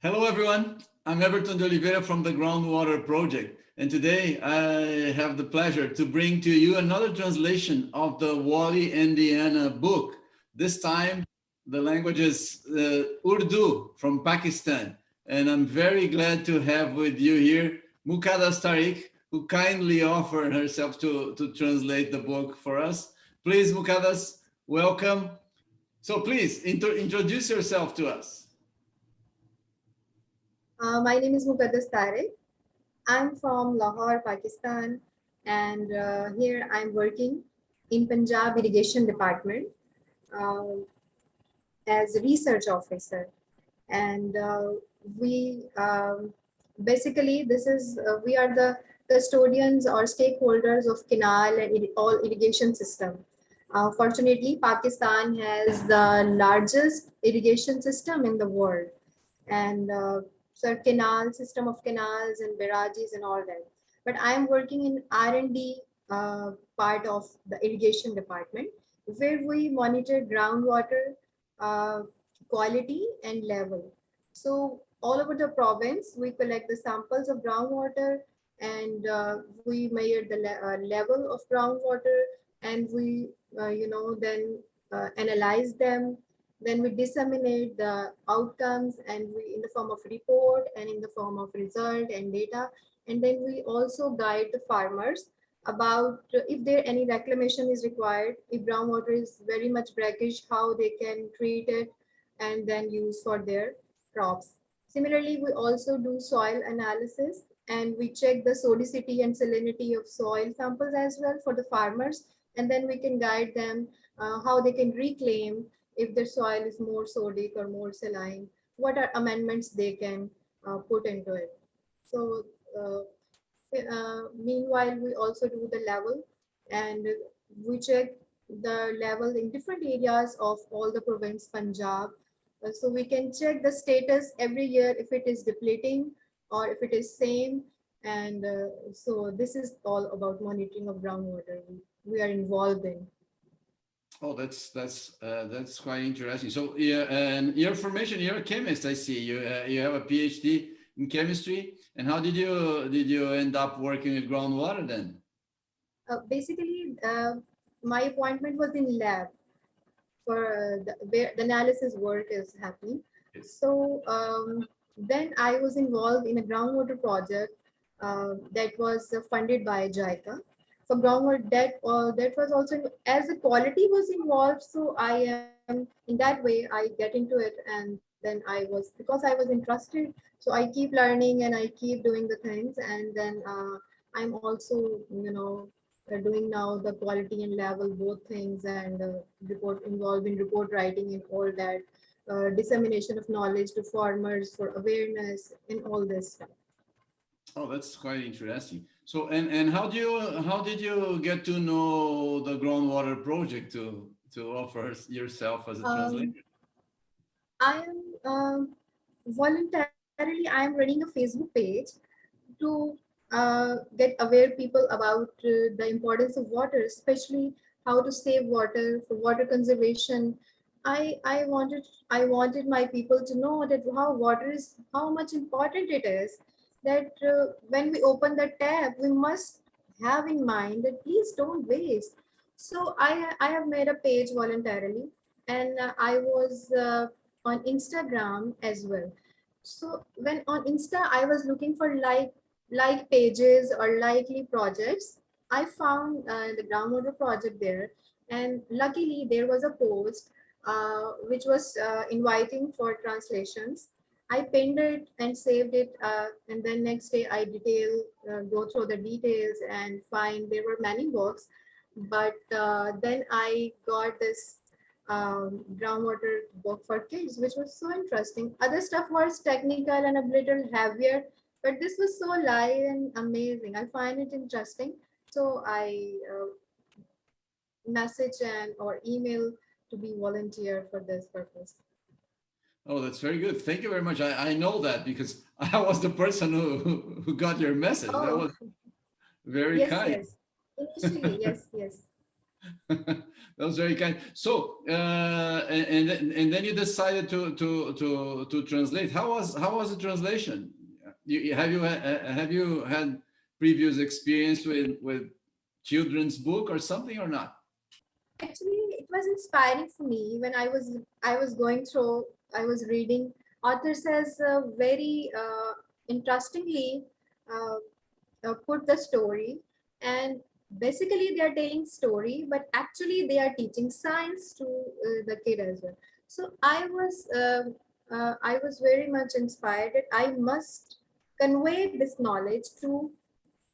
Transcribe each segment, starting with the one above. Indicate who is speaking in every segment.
Speaker 1: Hello, everyone. I'm Everton de Oliveira from the Groundwater Project. And today I have the pleasure to bring to you another translation of the Wally and Deanna book. This time, the language is Urdu from Pakistan. And I'm very glad to have with you here Muqaddas Tariq, who kindly offered herself to translate the book for us. Please, Muqaddas, welcome. So please introduce yourself to us.
Speaker 2: My name is Muqaddas Tariq. I'm from Lahore, Pakistan, and here I'm working in Punjab Irrigation Department uh, as a research officer. And we basically this is we are the custodians or stakeholders of canal and all irrigation system. Fortunately, Pakistan has the largest irrigation system in the world, and so canal system of canals and barrages and all that. But I am working in R&D part of the irrigation department, where we monitor groundwater uh, quality and level. So all over the province, we collect the samples of groundwater, and we measure the level of groundwater, and we then analyze them. Then we disseminate the outcomes, and we in the form of report and in the form of result and data. And then we also guide the farmers about if there any reclamation is required, if groundwater is very much brackish, how they can treat it and then use for their crops. Similarly, we also do soil analysis, and we check the sodicity and salinity of soil samples as well for the farmers, and then we can guide them how they can reclaim if their soil is more sodic or more saline, what are amendments they can put into it. So meanwhile, we also do the level, and we check the level in different areas of all the province Punjab. So we can check the status every year if it is depleting or if it is same. And so this is all about monitoring of groundwater we are involved in.
Speaker 1: Oh, that's quite interesting. So, yeah, and your formation, you're a chemist. I see you have a PhD in chemistry. And how did you end up working with groundwater then?
Speaker 2: Basically, my appointment was in lab for where the analysis work is happening. So then I was involved in a groundwater project that was funded by JICA. For groundwater, that was also as the quality was involved. So I am in that way I get into it, and then I was because I was interested. So I keep learning and I keep doing the things, and then I'm also doing now the quality and level both things, and report involved in report writing and all that, dissemination of knowledge to farmers for awareness and all this stuff.
Speaker 1: Oh, that's quite interesting. So, and how did you get to know the groundwater project to offer yourself as a
Speaker 2: um,
Speaker 1: translator?
Speaker 2: I am voluntarily I am running a Facebook page to get aware people about the importance of water, especially how to save water for water conservation. I wanted my people to know that how water is, how much important it is, that when we open the tap we must have in mind that please don't waste. So I have made a page voluntarily, and I was on Instagram as well. So when on Insta I was looking for like pages or likely projects, I found the groundwater project there, and luckily there was a post which was inviting for translations. I pinned it and saved it, and then next day I go through the details and find there were many books, but then I got this groundwater book for kids, which was so interesting. Other stuff was technical and a little heavier, but this was so light and amazing. I find it interesting. So I message and or email to be volunteer for this purpose.
Speaker 1: Oh, that's very good. Thank you very much. I know that because I was the person who got your message. That
Speaker 2: Oh,
Speaker 1: was very
Speaker 2: yes,
Speaker 1: kind.
Speaker 2: yes. Initially, yes, yes.
Speaker 1: That was very kind. So, and then you decided to translate. How was the translation? Have you had previous experience with children's book or something or not?
Speaker 2: Actually, it was inspiring for me when I was going through. I was reading. Author says very interestingly uh, put the story, and basically they are telling story, but actually they are teaching science to the kid as well. So I was very much inspired that I must convey this knowledge to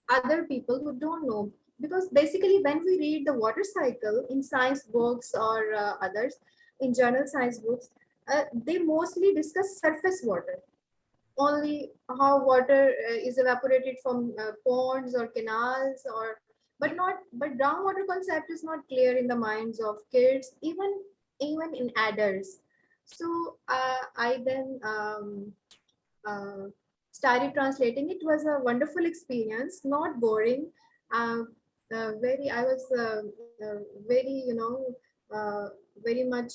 Speaker 2: other people who don't know, because basically when we read the water cycle in science books or others in journal science books, they mostly discuss surface water, only how water is evaporated from ponds or canals, or but groundwater concept is not clear in the minds of kids, even in adults. So I then uh, started translating. It was a wonderful experience, not boring. Uh, very, I was very, very much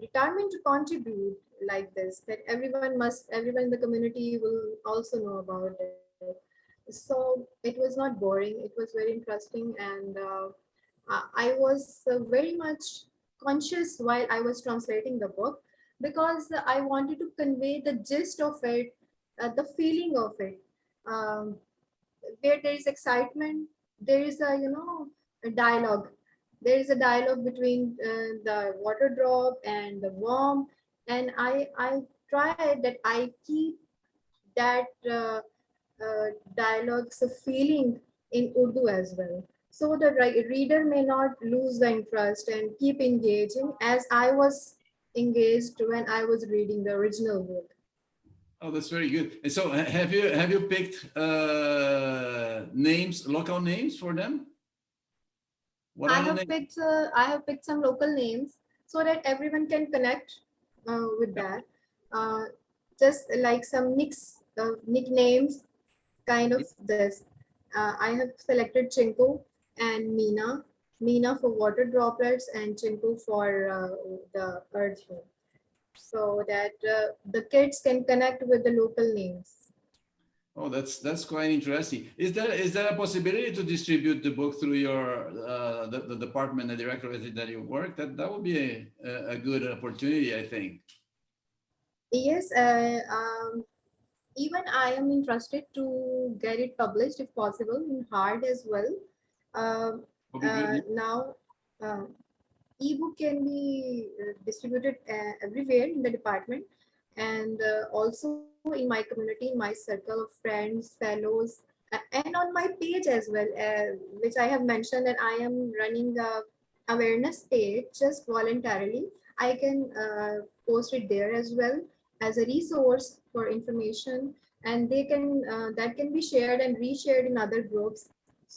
Speaker 2: determined to contribute like this. That everyone in the community will also know about it. So it was not boring. It was very interesting, and I was very much conscious while I was translating the book, because I wanted to convey the gist of it, the feeling of it. Um, where there is excitement, there is a dialogue. There is a dialogue between the water drop and the worm, and I try that I keep that dialogues of feeling in Urdu as well. So the reader may not lose the interest and keep engaging as I was engaged when I was reading the original book.
Speaker 1: Oh, that's very good. And so, have you picked names, local names for them? What
Speaker 2: I
Speaker 1: are the
Speaker 2: have
Speaker 1: names?
Speaker 2: picked I have picked some local names so that everyone can connect with
Speaker 1: Yeah.
Speaker 2: that. Uh, just like some nicknames, kind of this. I have selected Chinku and Meena. Meena for water droplets and Chinku for the earth one, so that the kids can connect with the local names.
Speaker 1: Oh, that's quite interesting. Is there a possibility to distribute the book through your the department, the directorate that you work? That would be a good opportunity, I think.
Speaker 2: Yes, even I am interested to get it published if possible in hard as well. Um
Speaker 1: Would be good.
Speaker 2: Now, uh, ebook can be distributed everywhere in the department, and also in my community, in my circle of friends, fellows, and on my page as well, which I have mentioned that I am running a awareness page just voluntarily. I can post it there as well as a resource for information, and they can that can be shared and reshared in other groups.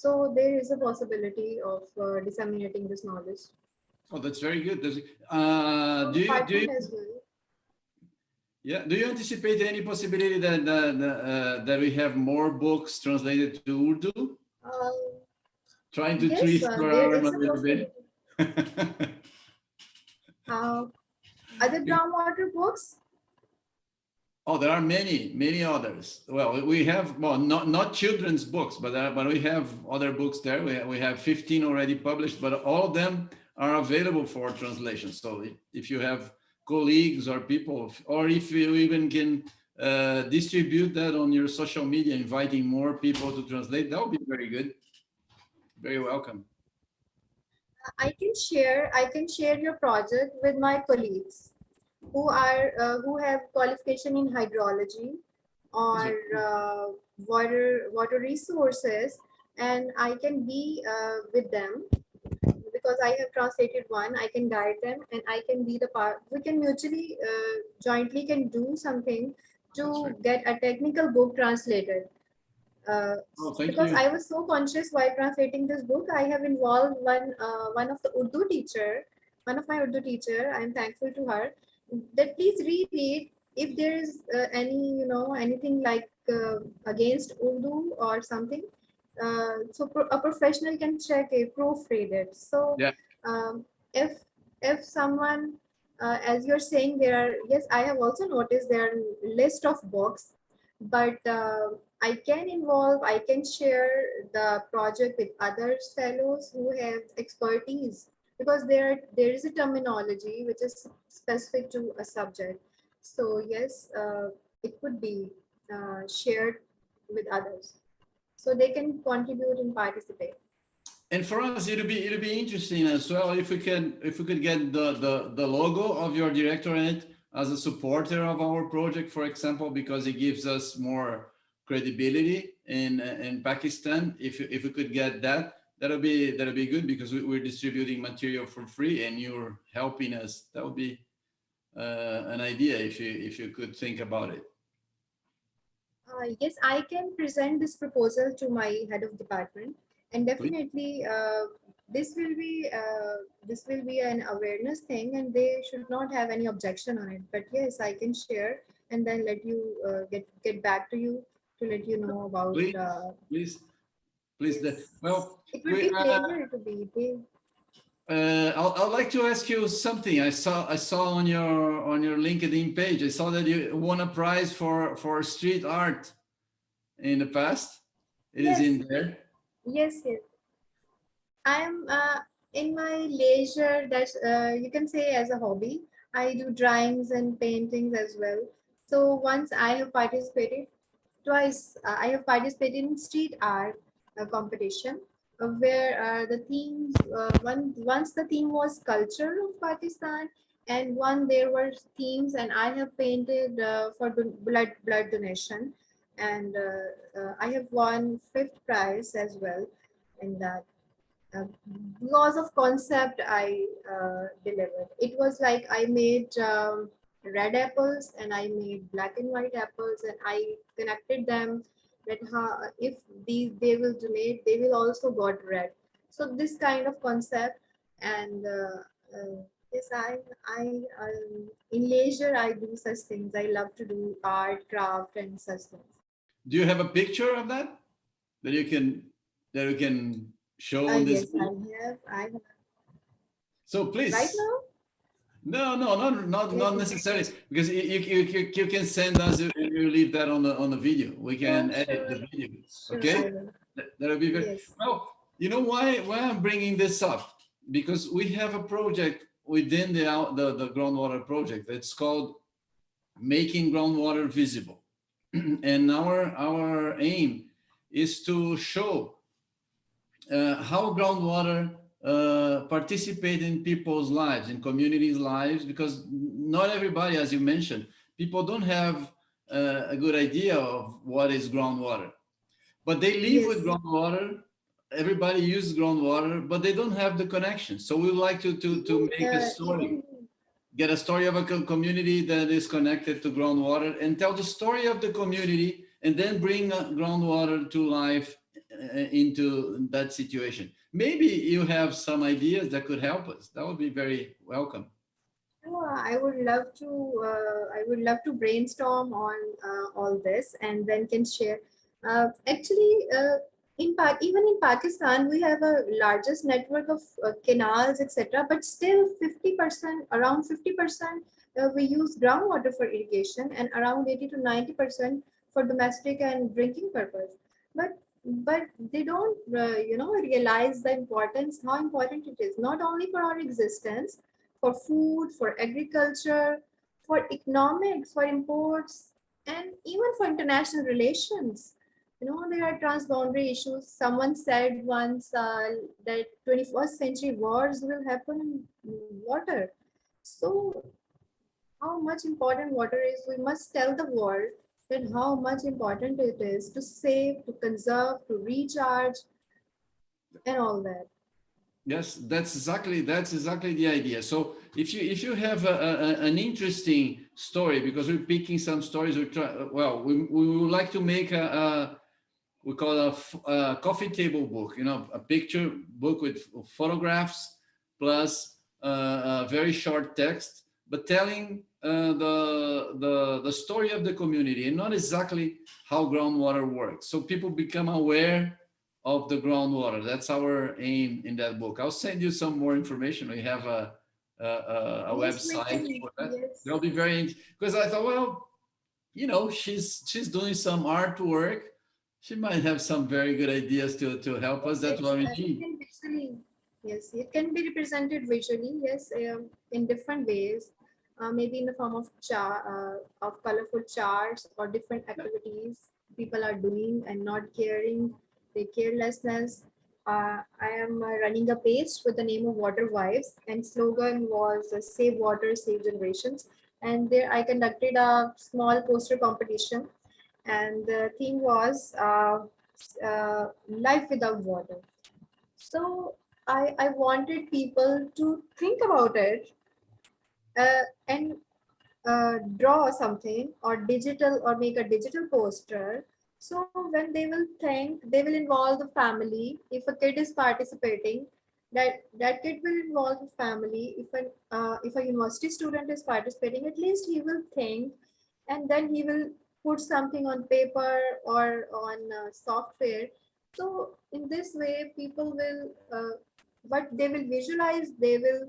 Speaker 2: So there is a possibility of disseminating this knowledge.
Speaker 1: Oh, that's very good.
Speaker 2: So
Speaker 1: Do you
Speaker 2: department as well.
Speaker 1: yeah, do you anticipate any possibility that we have more books translated to Urdu?
Speaker 2: Um,
Speaker 1: Trying to
Speaker 2: yes,
Speaker 1: twist your
Speaker 2: there
Speaker 1: arm a
Speaker 2: is a
Speaker 1: little bit.
Speaker 2: possibility. Uh, Other groundwater books?
Speaker 1: Oh, there are many others. Well, we have, well, not children's books, but we have other books there. We have 15 already published, but all of them are available for translation. So if you have colleagues or people, or if you even can distribute that on your social media, inviting more people to translate, that would be very good. Very welcome.
Speaker 2: I can share your project with my colleagues who have qualification in hydrology
Speaker 1: That's
Speaker 2: or
Speaker 1: very good.
Speaker 2: water resources, and I can be with them because I have translated one. I can guide them, and I can be the part. We can mutually, jointly, can do something
Speaker 1: That's very
Speaker 2: to
Speaker 1: good.
Speaker 2: get a technical book translated. Uh,
Speaker 1: Oh, thank
Speaker 2: because
Speaker 1: you.
Speaker 2: I was so conscious while translating this book, I have involved one of the Urdu teacher, one of my Urdu teacher. I am thankful to her. That please read it. If there is anything like against Urdu or something, a professional can check it, proofread it. So
Speaker 1: Yeah.
Speaker 2: um, if someone, as you're saying, there are, yes, I have also noticed there are list of books, but I can involve, I can share the project with other fellows who have expertise, because there is a terminology which is specific to a subject. So yes, it could be shared with others, so they can contribute and participate.
Speaker 1: And for us, it'll be interesting as well if we could get the logo of your directorate as a supporter of our project, for example, because it gives us more credibility in Pakistan. If we could get that, that'll be good, because we're distributing material for free and you're helping us. That would be an idea if you could think about it.
Speaker 2: Yes, I can present this proposal to my head of department, and
Speaker 1: Please.
Speaker 2: definitely this will be an awareness thing, and they should not have any objection on it. But yes, I can share and then let you get back to you to let you know about.
Speaker 1: Please, please, please.
Speaker 2: Yes,
Speaker 1: Well,
Speaker 2: it would
Speaker 1: we
Speaker 2: be pleasure to be there.
Speaker 1: I'd like to ask you something. I saw on your LinkedIn page. I saw that you won a prize for street art in the past. It is
Speaker 2: Yes,
Speaker 1: in there.
Speaker 2: yes, yes. I am in my leisure, that you can say as a hobby. I do drawings and paintings as well. So once I have participated, twice I have participated in street art competition, where the themes, once the theme was culture of Pakistan, and one there were themes, and I have painted for blood donation, and I have won fifth prize as well in that. uh, because of concept I delivered. It was like I made red apples and I made black and white apples, and I connected them that how, if they will donate, they will also got red. So this kind of concept, and yes, in leisure I do such things. I love to do art, craft, and such things.
Speaker 1: Do you have a picture of that that you can show on this
Speaker 2: Yes,
Speaker 1: video?
Speaker 2: I have
Speaker 1: So
Speaker 2: right
Speaker 1: please.
Speaker 2: now.
Speaker 1: No, not
Speaker 2: Let me
Speaker 1: necessarily, because you can send us and you leave that on the video. We
Speaker 2: sure,
Speaker 1: can edit
Speaker 2: sure.
Speaker 1: the video.
Speaker 2: Sure, I
Speaker 1: Okay,
Speaker 2: will.
Speaker 1: that'll be very
Speaker 2: Yes.
Speaker 1: well. You know why I'm bringing this up? Because we have a project within the groundwater project. It's called Making Groundwater Visible, and our aim is to show how groundwater participate in people's lives, in communities' lives, because not everybody, as you mentioned, people don't have a good idea of what is groundwater, but they live with
Speaker 2: Yes.
Speaker 1: groundwater. Everybody uses groundwater, but they don't have the connection. So we would like to make a story,
Speaker 2: Even
Speaker 1: get a story of a community that is connected to groundwater, and tell the story of the community, and then bring groundwater to life into that situation. Maybe you have some ideas that could help us. That would be very welcome.
Speaker 2: I would love to. I would love to brainstorm on all this, and then can share. Actually, even in Pakistan, we have a largest network of canals, etc. But still, 50%, around 50%, we use groundwater for irrigation, and around 80 to 90% for domestic and drinking purpose. But they don't, realize the importance, how important it is, not only for our existence, for food, for agriculture, for economics, for imports, and even for international relations. There are transboundary issues. Someone said once that 21st century wars will happen in water. So, how much important water is, we must tell the world that how much important it is to save, to conserve, to recharge, and all that.
Speaker 1: Yes, that's exactly the idea. So if you have an interesting story, because we're picking some stories, we would like to make we call a coffee table book, a picture book with photographs plus a very short text, but telling the story of the community, and not exactly how groundwater works, so people become aware of the groundwater. That's our aim in that book. I'll send you some more information. We have a
Speaker 2: Yes, we
Speaker 1: website
Speaker 2: can.
Speaker 1: for that.
Speaker 2: Yes.
Speaker 1: That'll be very, because I thought, well, she's doing some artwork. She might have some very good ideas to help us. That's what we
Speaker 2: It
Speaker 1: need.
Speaker 2: can visually, yes, it can be represented visually, yes, in different ways. Maybe in the form of colorful charts or different activities people are doing and not caring, their carelessness. I am running a page with the name of Water Wives, and slogan was Save Water, Save Generations. And there I conducted a small poster competition, and the theme was life without water. So I wanted people to think about it, and draw something or digital or make a digital poster. So when they will think, they will involve the family. If a kid is participating, that kid will involve the family. If a university student is participating, at least he will think, and then he will put something on paper or on software. So in this way, people will what they will visualize, they will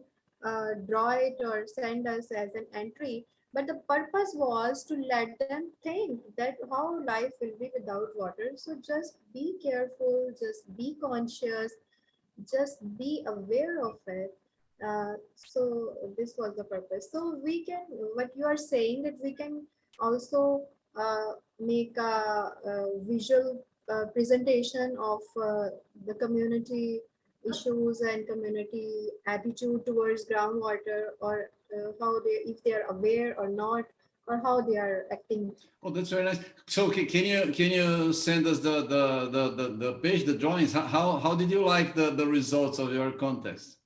Speaker 2: draw it or send us as an entry. But the purpose was to let them think that how life will be without water. So just be careful, just be conscious, just be aware of it. So this was the purpose. So we can, what you are saying, that we can also make a visual presentation of the community issues and community attitude towards groundwater, or how they, if they are aware or not, or how they are acting.
Speaker 1: Oh, that's very nice. So can you send us the page, the drawings? How did you like the results of your contest?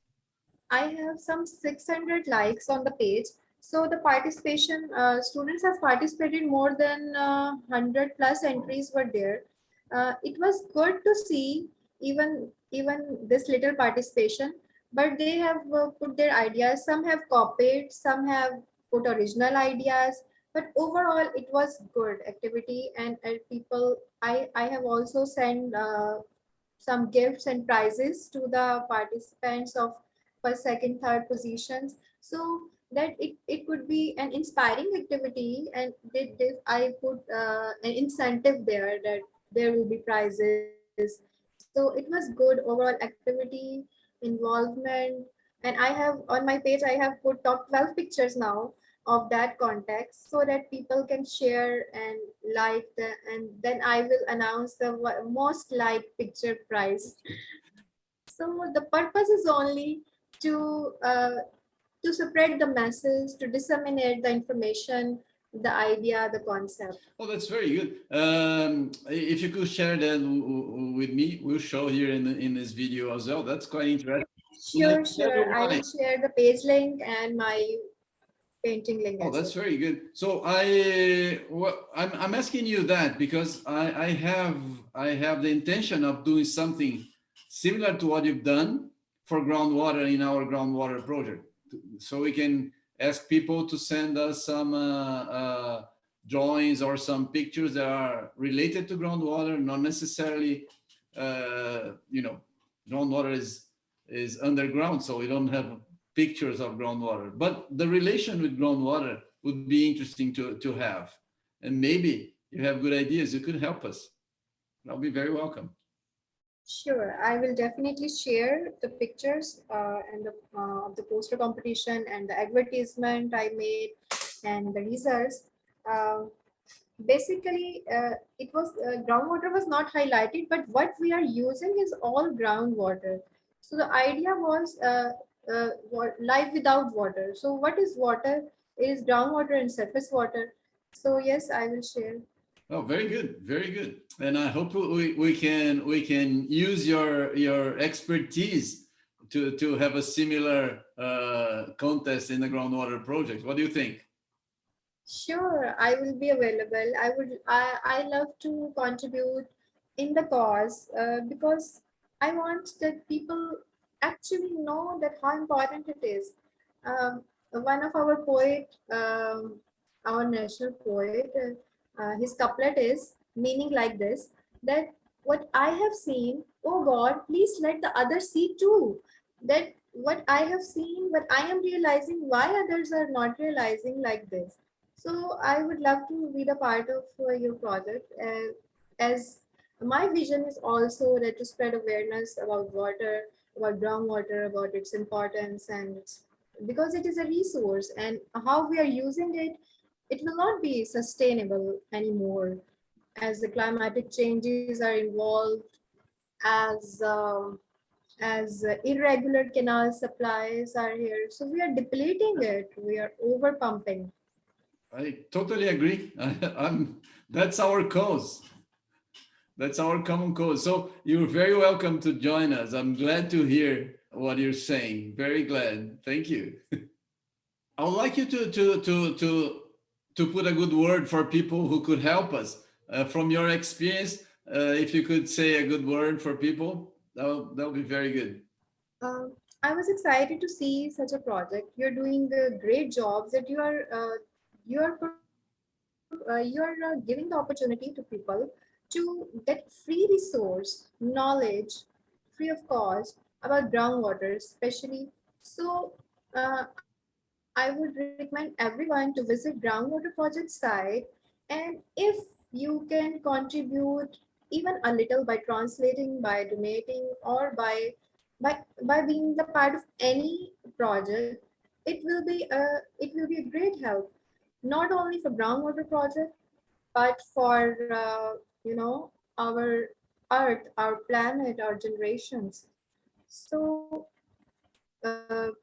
Speaker 2: I have some 600 likes on the page. So the participation, students have participated, more than 100 plus entries were there. It was good to see even this little participation, but they have put their ideas. Some have copied, some have put original ideas, but overall it was good activity. And people, I have also sent some gifts and prizes to the participants of first, second, third positions, so that it could be an inspiring activity. And I put an incentive there, that there will be prizes. So it was good overall activity, involvement. And I have on my page, I have put top 12 pictures now of that context, so that people can share and like the, and then I will announce the most liked picture prize. So the purpose is only to spread the message, to disseminate the information, the idea, the concept.
Speaker 1: Oh, that's very good. If you could share that with me, we'll show here in this video as well. That's quite interesting. Let
Speaker 2: Sure,
Speaker 1: me tell you
Speaker 2: sure. I
Speaker 1: why.
Speaker 2: will share the page link and my painting link
Speaker 1: Oh,
Speaker 2: as
Speaker 1: that's
Speaker 2: well.
Speaker 1: very good. So I'm asking you that because I have the intention of doing something similar to what you've done for groundwater in our groundwater project. So we can ask people to send us some drawings or some pictures that are related to groundwater, not necessarily, groundwater is underground, so we don't have pictures of groundwater, but the relation with groundwater would be interesting to have. And maybe you have good ideas, you could help us. I'll be very welcome.
Speaker 2: Sure, I will definitely share the pictures and the poster competition and the advertisement I made and the results. Uh, Basically, it was groundwater was not highlighted, but what we are using is all groundwater. So the idea was life without water. So what is water? It is groundwater and surface water. So yes, I will share.
Speaker 1: Oh, very good, very good. And I hope we can use your expertise to have a similar contest in the groundwater project. What do you think?
Speaker 2: Sure, I will be available. I love to contribute in the cause, because I want that people actually know that how important it is. One of our poet, our national poet, his couplet is meaning like this, that what I have seen, oh God, please let the others see too. That what I have seen, what I am realizing, why others are not realizing like this. So I would love to be the part of your project, as my vision is also that to spread awareness about water, about groundwater, about its importance, and because it is a resource, and how we are using it, it will not be sustainable anymore as the climatic changes are involved, as irregular canal supplies are here. So we are depleting it. We are over pumping.
Speaker 1: I totally agree. That's our cause. That's our common cause. So you're very welcome to join us. I'm glad to hear what you're saying. Very glad. Thank you. I would like you to put a good word for people who could help us. From your experience, if you could say a good word for people, that'll be very good.
Speaker 2: I was excited to see such a project. You're doing a great jobs that you are giving the opportunity to people to get free resource knowledge free of cost about groundwater especially. So I would recommend everyone to visit Groundwater Project site, and if you can contribute even a little by translating, by donating, or by being the part of any project, it will be a great help, not only for groundwater project, but for our earth, our planet, our generations. So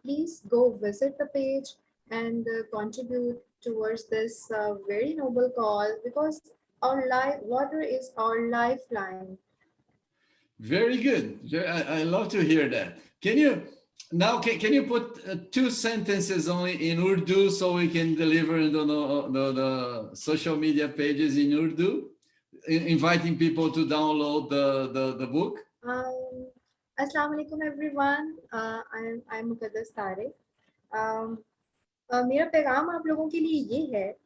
Speaker 2: please go visit the page and contribute towards this very noble cause, because our life water is our lifeline.
Speaker 1: Very good. I love to hear that. Can you now can you put two sentences only in Urdu so we can deliver the social media pages in Urdu, inviting people to download the book?
Speaker 2: um, Assalamu alaikum everyone. I'm Muqaddas Tariq. um, मेरा पैगाम आप लोगों के लिए ये है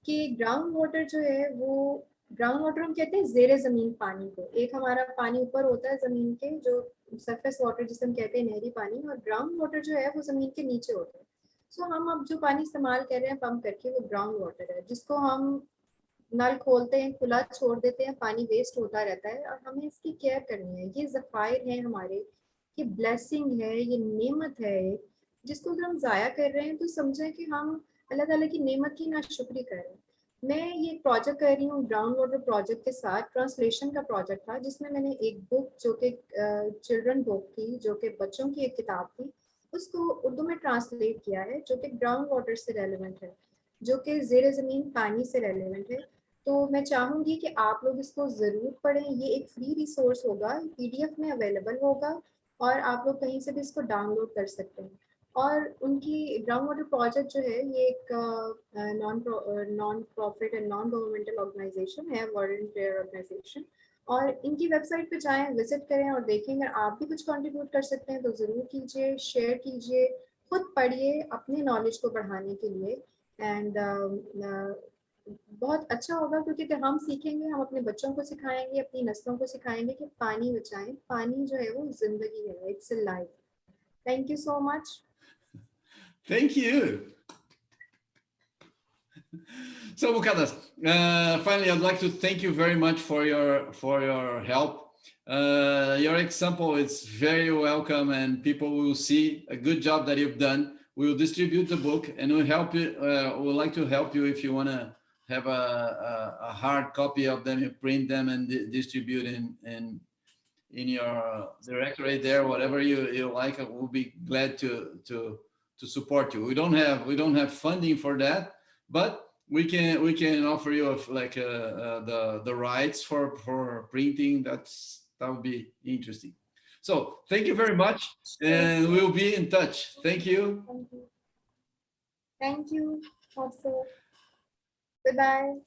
Speaker 2: कि ground water जो है वो ग्राउंड वाटर हम कहते हैं जेरे जमीन पानी को। एक हमारा पानी ऊपर होता है जमीन के, जो सरफेस वाटर जिसे हम कहते हैं नहरी पानी, और ग्राउंड वाटर जो है वो जमीन के नीचे होता है। सो हम अब जो पानी इस्तेमाल कर रहे हैं पंप करके, वो ग्राउंड वाटर है, जिसको हम नल खोलते हैं, खुला छोड़ देते हैं, पानी वेस्ट होता रहता है, और हमें इसकी केयर करनी है। ये ज़खायर हैं हमारे, ये ब्लेसिंग है, ये नेमत है, जिसको अगर हम ज़ाया कर रहे हैं तो समझें कि हम अल्लाह ताला की नेमत की नाशुक्री कर रहे हैं। मैं ये प्रोजेक्ट कर रही हूँ ग्राउंड वाटर प्रोजेक्ट के साथ, ट्रांसलेशन का प्रोजेक्ट था, जिसमें मैंने एक बुक जो कि चिल्ड्रन बुक थी, जो कि बच्चों की एक किताब थी, उसको उर्दू में ट्रांसलेट किया है, जो कि ग्राउंड वाटर से रेलिवेंट है, जो कि ज़ेर ज़मीन पानी से रेलिवेंट है। तो मैं चाहूँगी कि आप लोग इसको ज़रूर पढ़ें। ये एक फ्री रिसोर्स होगा, पीडीएफ में अवेलेबल होगा, और आप लोग कहीं से भी इसको डाउनलोड कर सकते हैं। और उनकी ग्राउंड वाटर प्रोजेक्ट जो है ये एक non profit and non governmental organisation है, वॉलंटियर ऑर्गेनाइजेशन। और इनकी वेबसाइट पे जाएं, विजिट करें और देखें। अगर आप भी कुछ कंट्रीब्यूट कर सकते हैं तो ज़रूर कीजिए, शेयर कीजिए, खुद पढ़िए अपने नॉलेज को बढ़ाने के लिए। एंड बहुत अच्छा होगा, क्योंकि अगर हम सीखेंगे, हम अपने बच्चों को सिखाएंगे, अपनी नस्लों को सिखाएंगे कि पानी बचाएं। पानी जो है वो जिंदगी है, it's a life. Thank you so much.
Speaker 1: Thank you. So Muqaddas, finally, I'd like to thank you very much for your help. Your example is very welcome, and people will see a good job that you've done. We will distribute the book, and we'll help you. We'd like to help you if you want to have a hard copy of them, you print them and distribute in your directory there, whatever you like. We'll be glad to support you. We don't have funding for that, but we can offer you the rights for printing. That would be interesting. So thank you very much, and we'll be in touch. Thank you.
Speaker 2: Thank you. Thank you also. Goodbye.